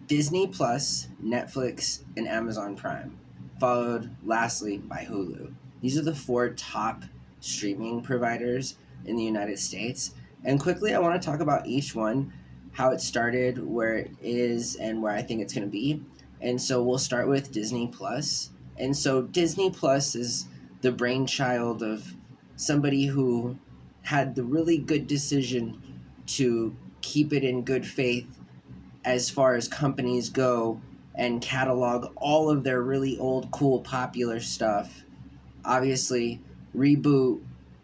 Disney Plus, Netflix, and Amazon Prime, followed lastly by Hulu. These are the four top streaming providers in the United States. And quickly, I want to talk about each one, how it started, where it is, and where I think it's going to be. And so we'll start with Disney Plus. And so Disney Plus is the brainchild of somebody who had the really good decision to keep it in good faith as far as companies go and catalog all of their really old, cool, popular stuff. Obviously, reboot,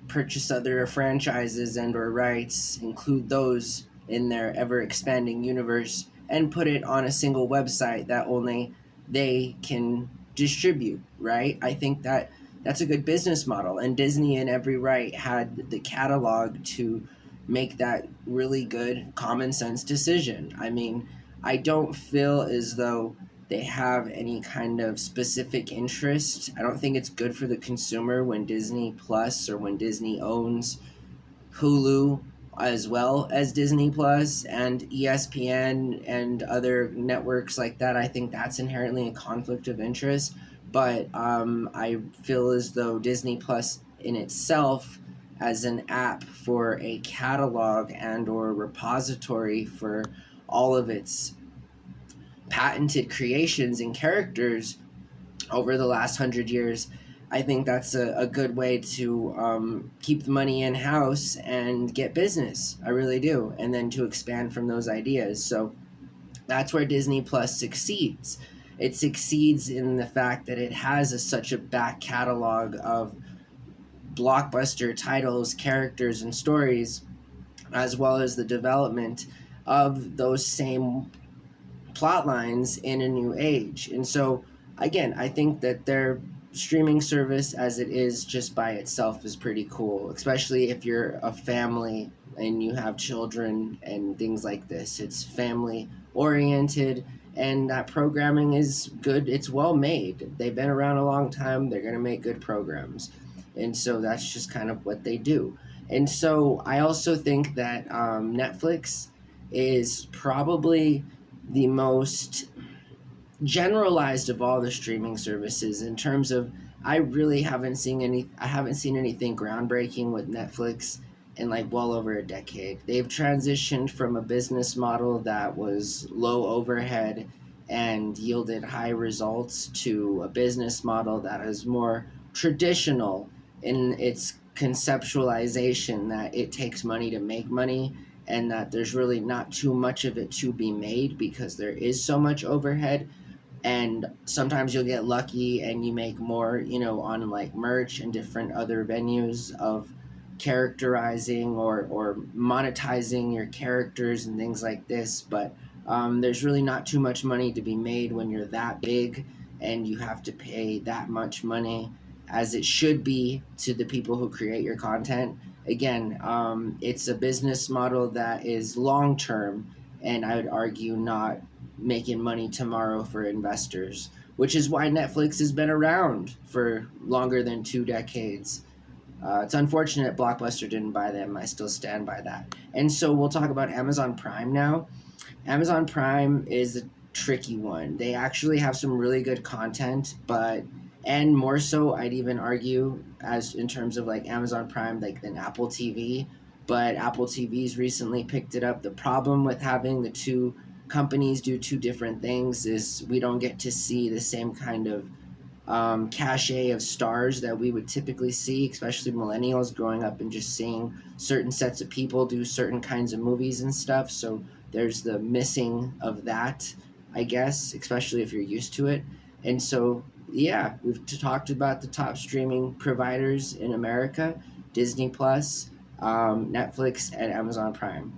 purchase other franchises and or rights, include those in their ever expanding universe, and put it on a single website that only they can distribute, right? I think that that's a good business model, and Disney in every right had the catalog to make that really good common sense decision. I mean, I don't feel as though they have any kind of specific interest. I don't think it's good for the consumer when Disney Plus or when Disney owns Hulu as well as Disney Plus and ESPN and other networks like that. I think that's inherently a conflict of interest. But I feel as though Disney Plus in itself as an app for a catalog and or repository for all of its patented creations and characters over the last 100 years, I think that's a good way to keep the money in house and get business. I really do. And then to expand from those ideas. So that's where Disney Plus succeeds. It succeeds in the fact that it has such a back catalog of blockbuster titles, characters, and stories, as well as the development of those same plot lines in a new age. And so, again, I think that their streaming service as it is just by itself is pretty cool, especially if you're a family and you have children and things like this. It's family oriented and that programming is good. It's well made. They've been around a long time. They're going to make good programs. And so that's just kind of what they do. And so I also think that Netflix is probably the most generalized of all the streaming services in terms of I haven't seen anything groundbreaking with Netflix in like well over a decade. They've transitioned from a business model that was low overhead and yielded high results to a business model that is more traditional in its conceptualization, that it takes money to make money and that there's really not too much of it to be made because there is so much overhead. And sometimes you'll get lucky and you make more, on like merch and different other venues of characterizing or monetizing your characters and things like this. But there's really not too much money to be made when you're that big and you have to pay that much money as it should be to the people who create your content. Again, it's a business model that is long term, and I would argue not making money tomorrow for investors, which is why Netflix has been around for longer than 2 decades. It's unfortunate Blockbuster didn't buy them. I still stand by that. And so we'll talk about Amazon Prime now. Amazon Prime is a tricky one. They actually have some really good content, and more so I'd even argue as in terms of like Amazon Prime than Apple TV, but Apple TV's recently picked it up. The problem with having the two companies do two different things is we don't get to see the same kind of cachet of stars that we would typically see, especially millennials growing up and just seeing certain sets of people do certain kinds of movies and stuff. So there's the missing of that, I guess, especially if you're used to it. And so, yeah, we've talked about the top streaming providers in America: Disney Plus, Netflix, and Amazon Prime.